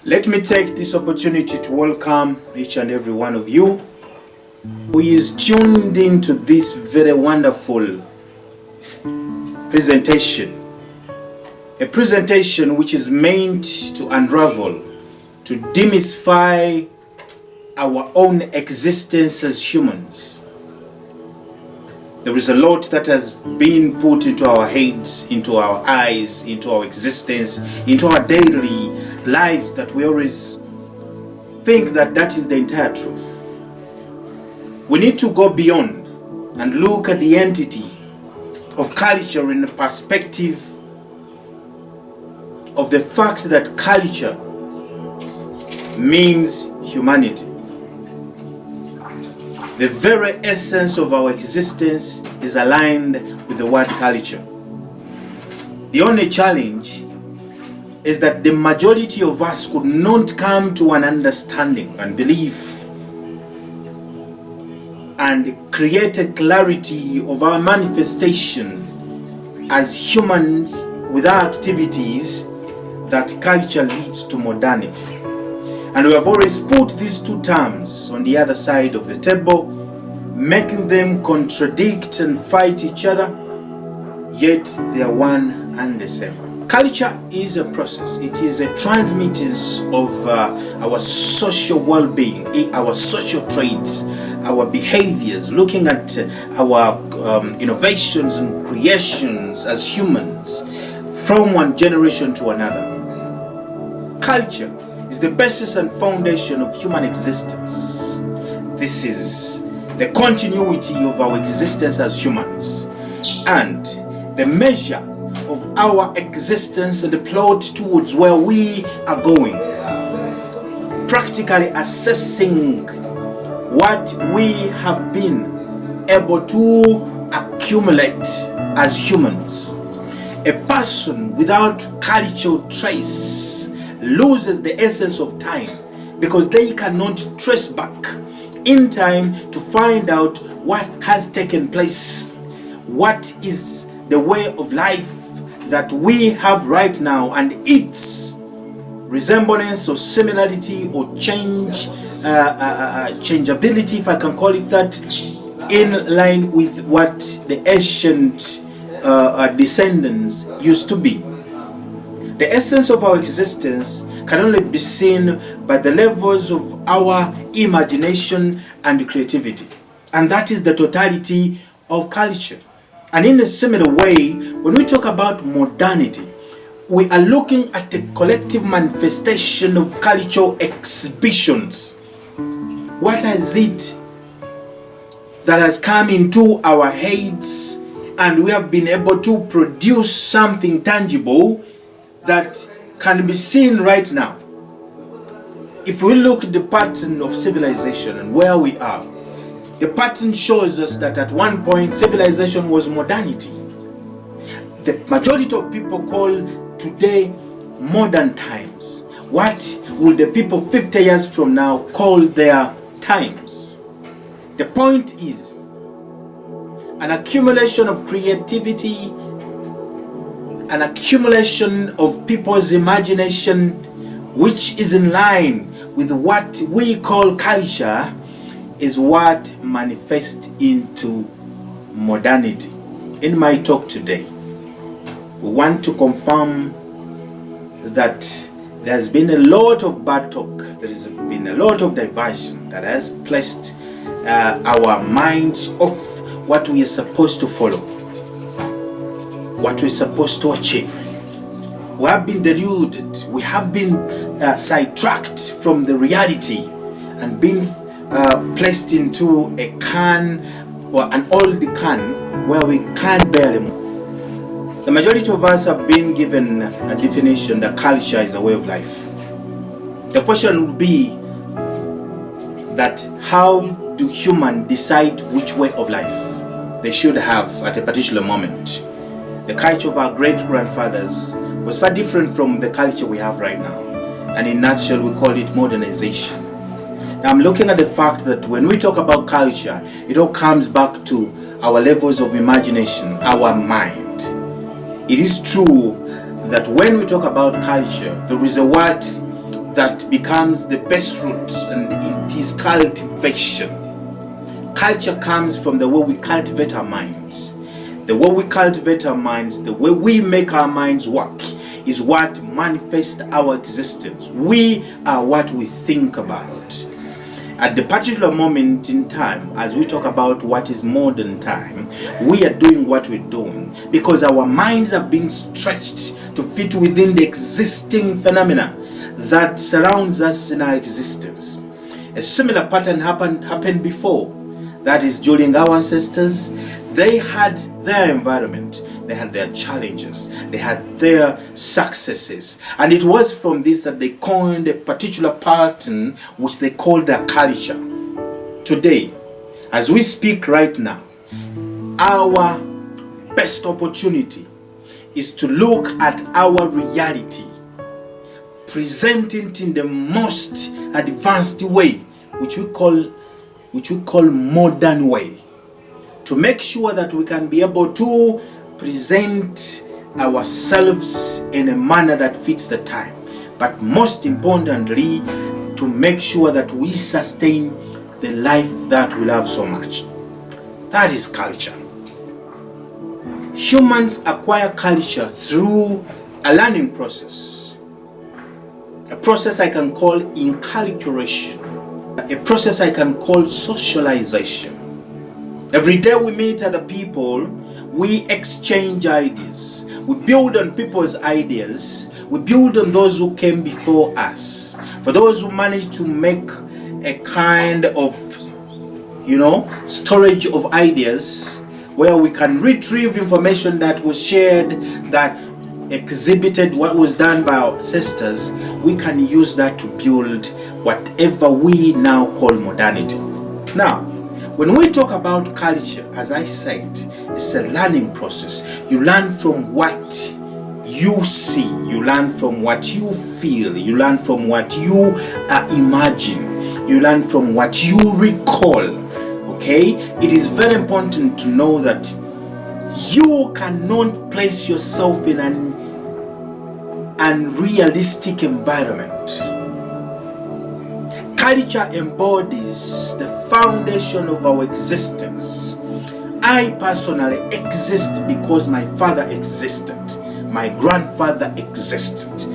Let me take this opportunity to welcome each and every one of you who is tuned into this very wonderful presentation. A presentation which is meant to unravel, to demystify our own existence as humans. There is a lot that has been put into our heads, into our eyes, into our existence, into our daily lives, that we always think that that is the entire truth. We need to go beyond and look at the entity of culture in the perspective of the fact that culture means humanity. The very essence of our existence is aligned with the word culture. The only challenge is that the majority of us could not come to an understanding and belief and create a clarity of our manifestation as humans with our activities that culture leads to modernity. And we have always put these two terms on the other side of the table, making them contradict and fight each other, yet they are one and the same. Culture is a process. It is a transmittance of our social well-being, our social traits, our behaviors, looking at our innovations and creations as humans from one generation to another. Culture is the basis and foundation of human existence. This is the continuity of our existence as humans and the measure of our existence and the plot towards where we are going. Practically assessing what we have been able to accumulate as humans. A person without cultural trace loses the essence of time because they cannot trace back in time to find out what has taken place, what is the way of life that we have right now, and its resemblance or similarity or changeability, if I can call it that, in line with what the ancient descendants used to be. The essence of our existence can only be seen by the levels of our imagination and creativity. And that is the totality of culture. And in a similar way, when we talk about modernity, we are looking at a collective manifestation of cultural exhibitions. What is it that has come into our heads and we have been able to produce something tangible that can be seen right now? If we look at the pattern of civilization and where we are, the pattern shows us that at one point civilization was modernity. The majority of people call today modern times. What will the people 50 years from now call their times? The point is an accumulation of creativity, an accumulation of people's imagination, which is in line with what we call culture, is what manifests into modernity. In my talk today, we want to confirm that there's been a lot of bad talk, there has been a lot of diversion that has placed our minds off what we are supposed to follow, what we're supposed to achieve. We have been deluded, we have been sidetracked from the reality and been placed into a can or an old can where we can't bear them. The majority of us have been given a definition that culture is a way of life. The question would be that how do humans decide which way of life they should have at a particular moment? The culture of our great-grandfathers was far different from the culture we have right now. And in a nutshell, we call it modernization. Now, I'm looking at the fact that when we talk about culture, it all comes back to our levels of imagination, our mind. It is true that when we talk about culture, there is a word that becomes the best root, and it is cultivation. Culture comes from the way we cultivate our minds. The way we cultivate our minds, the way we make our minds work, is what manifests our existence. We are what we think about. At the particular moment in time, as we talk about what is modern time, we are doing what we're doing because our minds have been stretched to fit within the existing phenomena that surrounds us in our existence. A similar pattern happened before. That is, during our ancestors, they had their environment, they had their challenges, they had their successes, and it was from this that they coined a particular pattern which they called their culture. Today, as we speak right now, our best opportunity is to look at our reality, present it in the most advanced way, which we call modern way, to make sure that we can be able to present ourselves in a manner that fits the time, but most importantly, to make sure that we sustain the life that we love so much. That is culture. Humans acquire culture through a learning process, a process I can call inculturation, a process I can call socialization. Every day we meet other people, we exchange ideas. We build on people's ideas. We build on those who came before us. For those who managed to make a kind of, storage of ideas where we can retrieve information that was shared, that exhibited what was done by our ancestors, we can use that to build whatever we now call modernity. Now, when we talk about culture, as I said, it's a learning process. You learn from what you see, you learn from what you feel, you learn from what you imagine, you learn from what you recall. Okay? It is very important to know that you cannot place yourself in an unrealistic environment. Culture embodies the foundation of our existence. I personally exist because my father existed, my grandfather existed,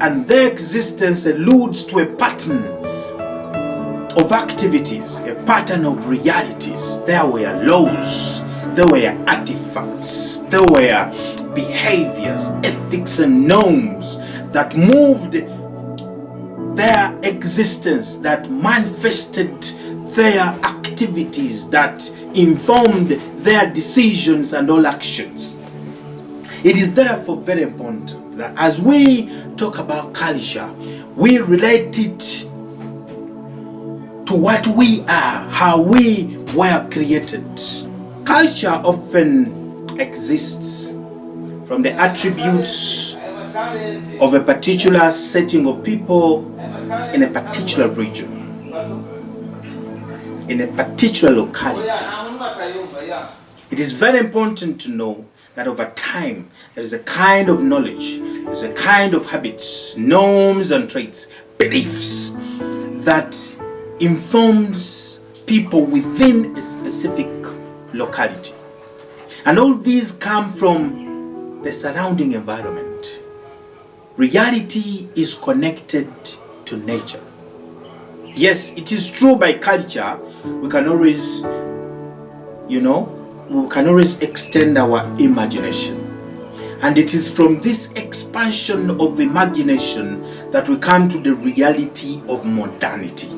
and their existence alludes to a pattern of activities, a pattern of realities. There were laws, there were artifacts, there were behaviors, ethics and norms that moved their existence, that manifested their activities, that informed their decisions and all actions. It is therefore very important that as we talk about culture, we relate it to what we are, how we were created. Culture often exists from the attributes of a particular setting of people in a particular region, in a particular locality. It is very important to know that over time there is a kind of knowledge, there is a kind of habits, norms and traits, beliefs that informs people within a specific locality. And all these come from the surrounding environment. Reality is connected to nature. Yes, it is true by culture, we can always, extend our imagination. And it is from this expansion of imagination that we come to the reality of modernity.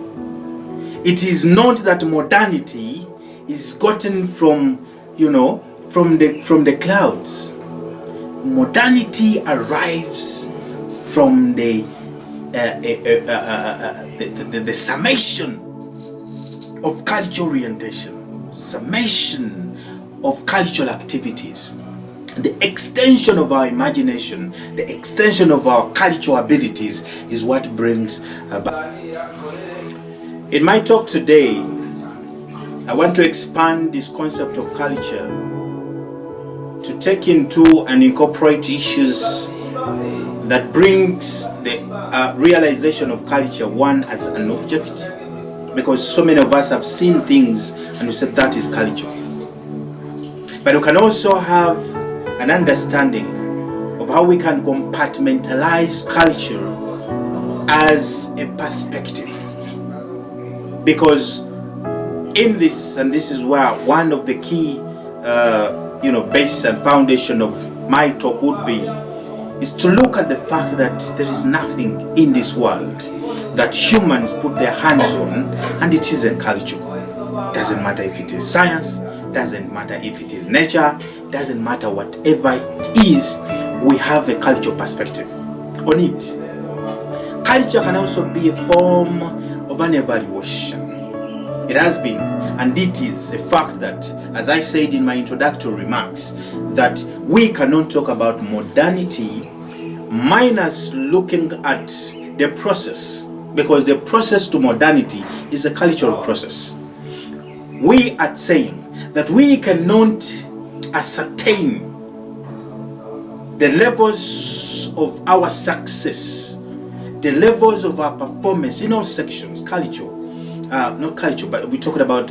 It is not that modernity is gotten from the clouds. Modernity arrives from the summation of cultural orientation, summation of cultural activities, the extension of our imagination, the extension of our cultural abilities is what brings about. In my talk today, I want to expand this concept of culture to take into and incorporate issues that brings the realization of culture, one, as an object, because so many of us have seen things and we said that is culture. But we can also have an understanding of how we can compartmentalize culture as a perspective. Because in this, and this is where one of the key base and foundation of my talk would be, is to look at the fact that there is nothing in this world that humans put their hands on and it isn't culture. Doesn't matter if it is science, doesn't matter if it is nature, doesn't matter whatever it is, we have a cultural perspective on it. Culture can also be a form of an evaluation. It has been, and it is a fact that, as I said in my introductory remarks, that we cannot talk about modernity minus looking at the process, because the process to modernity is a cultural process. We are saying that we cannot ascertain the levels of our success, the levels of our performance in all sections, culture, not culture, but we're talking about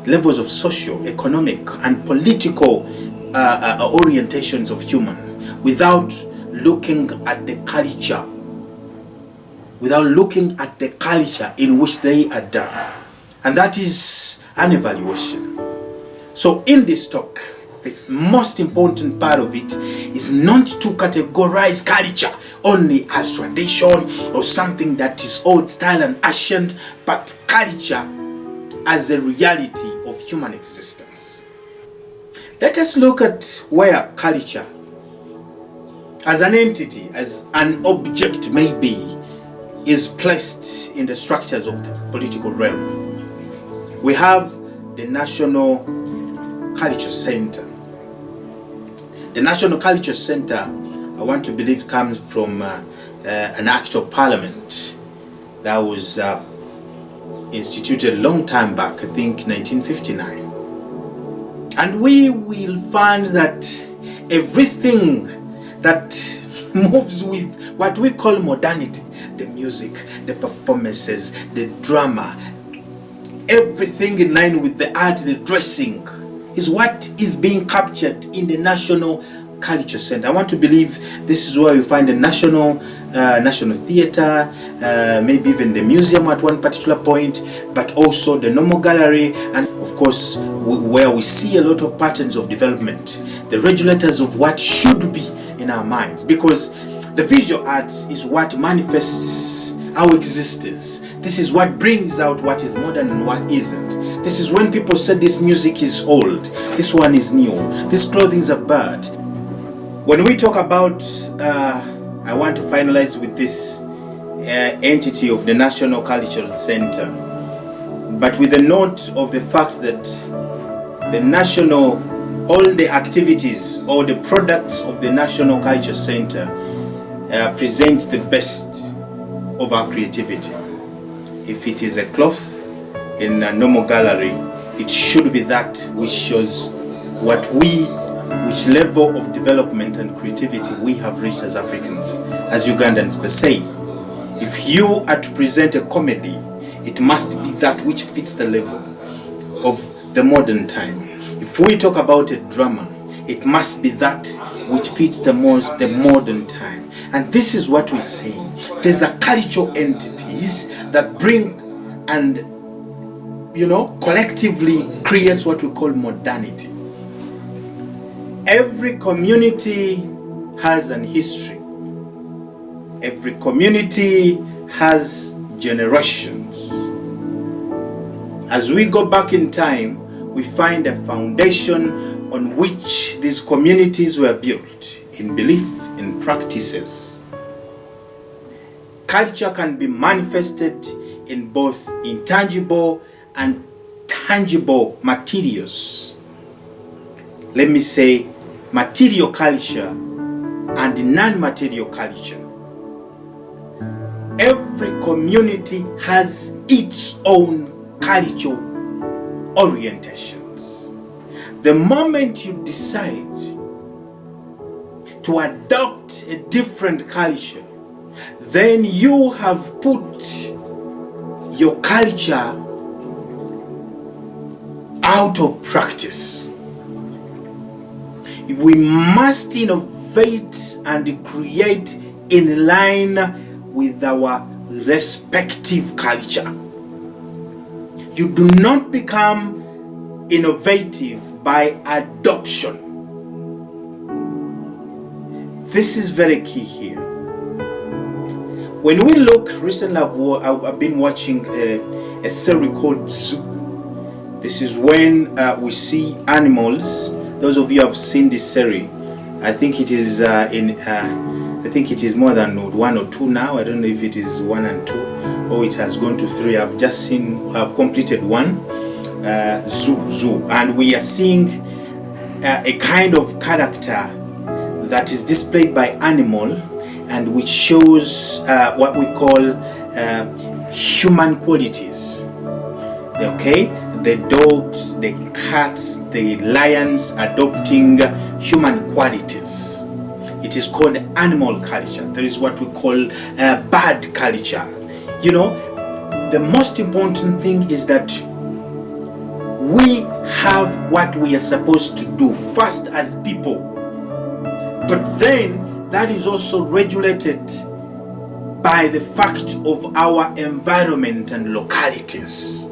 levels of social, economic, and political orientations of human, without looking at the culture, in which they are done. And that is an evaluation. So in this talk, the most important part of it is not to categorize culture only as tradition or something that is old style and ancient, but culture as a reality of human existence. Let us look at where culture as an entity, as an object maybe, is placed in the structures of the political realm. We have the National Culture Center. The National Culture Center, I want to believe, comes from an act of parliament that was instituted a long time back, I think 1959. And we will find that everything that moves with what we call modernity, the music, the performances, the drama, everything in line with the art, the dressing, is what is being captured in the National Culture Center. I want to believe this is where you find the National Theatre, maybe even the museum at one particular point, but also the normal gallery, and of course where we see a lot of patterns of development, the regulators of what should be in our minds, because the visual arts is what manifests our existence. This is what brings out what is modern and what isn't. This is when people say this music is old, this one is new, these clothings are bad. When we talk about, I want to finalize with this entity of the National Cultural Center, but with a note of the fact that all the activities or the products of the National Culture Center present the best of our creativity. If it is a cloth in a normal gallery, it should be that which shows which level of development and creativity we have reached as Africans, as Ugandans per se. If you are to present a comedy, it must be that which fits the level of the modern time. If we talk about a drama, it must be that which fits the modern time. And this is what we say. There's a cultural entities that bring and collectively creates what we call modernity. Every community has an history. Every community has generations. As we go back in time, we find a foundation on which these communities were built, in belief, in practices. Culture can be manifested in both intangible and tangible materials. Let me say material culture and non-material culture. Every community has its own cultural orientations. The moment you decide to adopt a different culture, then you have put your culture out of practice. We must innovate and create in line with our respective culture. You do not become innovative by adoption. This is very key here. When we look, recently I've been watching a series called Zoo. This is when we see animals. Those of you who have seen this series, I think it is I think it is more than 1 or 2 now. I don't know if it is 1 and 2 or it has gone to 3. I've completed 1. Zoo, and we are seeing a kind of character that is displayed by animal, and which shows what we call human qualities. Okay, the dogs, the cats, the lions adopting human qualities. It is called animal culture. There is what we call bird culture. You know, the most important thing is that we have what we are supposed to do first as people, but then that is also regulated by the fact of our environment and localities.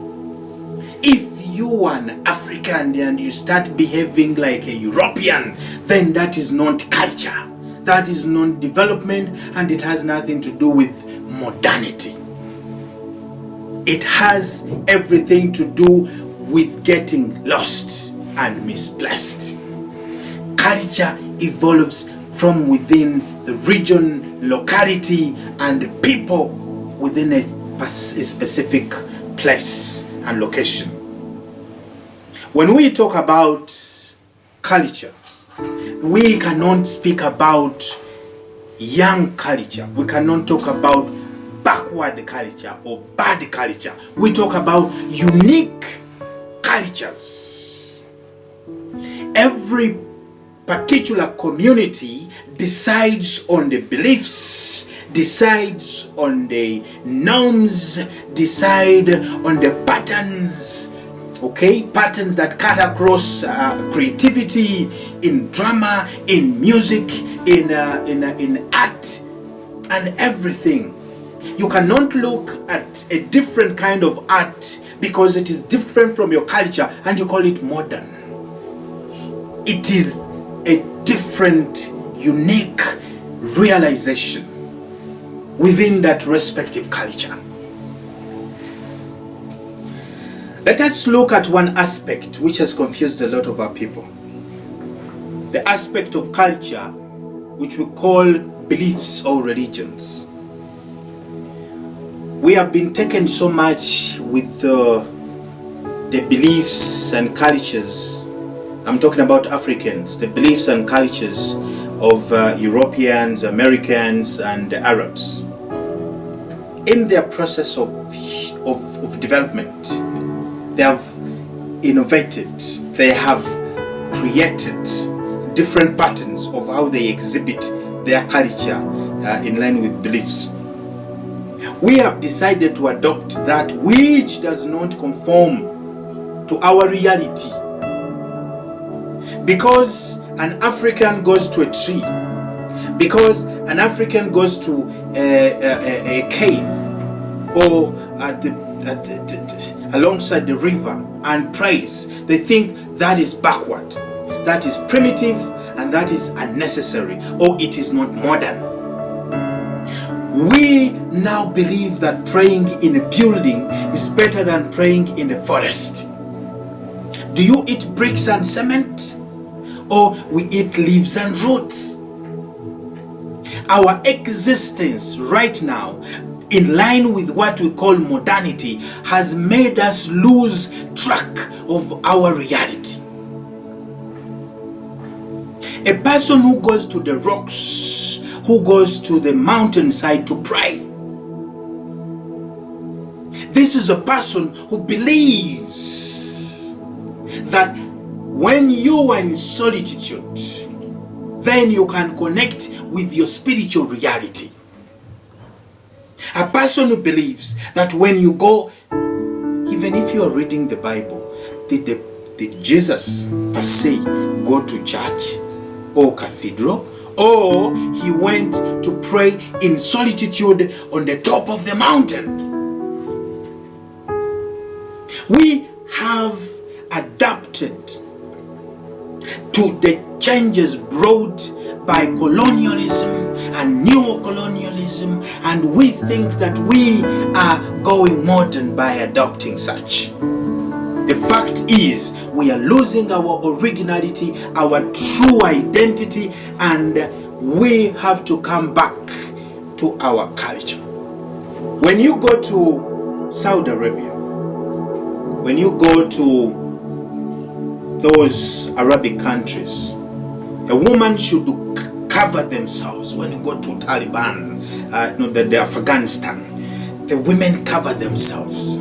If you are an African and you start behaving like a European, then that is not culture, that is not development, and it has nothing to do with modernity. It has everything to do with getting lost and misplaced. Culture evolves from within the region, locality, and people within a specific place and location. When we talk about culture, we cannot speak about young culture. We cannot talk about backward culture or bad culture. We talk about unique cultures. Every particular community decides on the beliefs, decides on the norms, decide on the patterns, okay, patterns that cut across creativity, in drama, in music, in art, and everything. You cannot look at a different kind of art because it is different from your culture and you call it modern. It is a different, unique realization within that respective culture. Let us look at one aspect which has confused a lot of our people. The aspect of culture which we call beliefs or religions. We have been taken so much with the beliefs and cultures. I'm talking about Africans, the beliefs and cultures of Europeans, Americans, and Arabs. In their process of development, they have innovated, they have created different patterns of how they exhibit their culture in line with beliefs. We have decided to adopt that which does not conform to our reality. Because an African goes to a tree, because an African goes to a cave or alongside the river and prays, they think that is backward, that is primitive, and that is unnecessary, or it is not modern. We now believe that praying in a building is better than praying in the forest. Do you eat bricks and cement, or we eat leaves and roots? Our existence right now, in line with what we call modernity, has made us lose track of our reality. A person who goes to the rocks, who goes to the mountainside to pray, this is a person who believes that when you are in solitude, then you can connect with your spiritual reality. A person who believes that when you go, even if you are reading the Bible, did Jesus per se go to church or cathedral, or he went to pray in solitude on the top of the mountain? We have adapted to the changes brought by colonialism and neo-colonialism, and we think that we are going modern by adopting such. The fact is, we are losing our originality, our true identity, and we have to come back to our culture. When you go to Saudi Arabia, when you go to those Arabic countries, a woman should cover themselves. When you go to Taliban, the Afghanistan, the women cover themselves.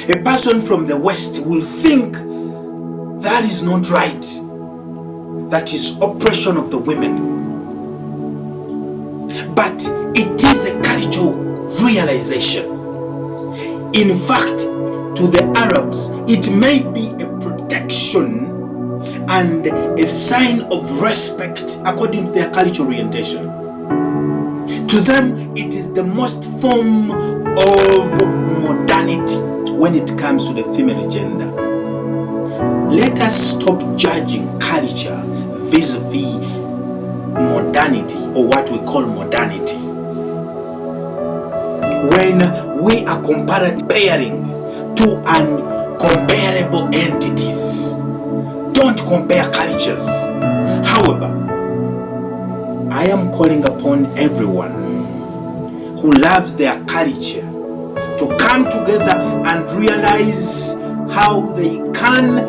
A person from the West will think that is not right. That is oppression of the women. But it is a cultural realization. In fact, to the Arabs, it may be a protection and a sign of respect according to their cultural orientation. To them, it is the most form of modernity when it comes to the female gender. Let us stop judging culture vis-a-vis modernity, or what we call modernity. When we are comparing to uncomparable entities, don't compare cultures. However, I am calling upon everyone who loves their culture to come together and realize how they can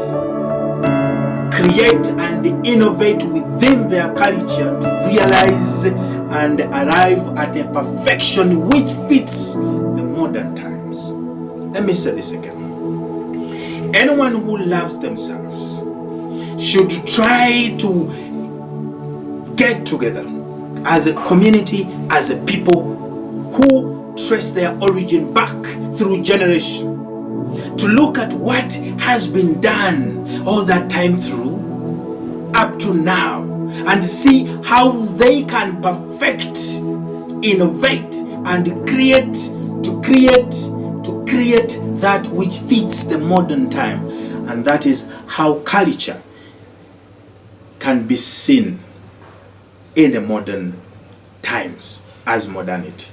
create and innovate within their culture to realize and arrive at a perfection which fits the modern times. Let me say this again. Anyone who loves themselves should try to get together as a community, as a people who trace their origin back through generation, to look at what has been done all that time through up to now, and see how they can perfect, innovate, and create that which fits the modern time. And that is how culture can be seen in the modern times as modernity.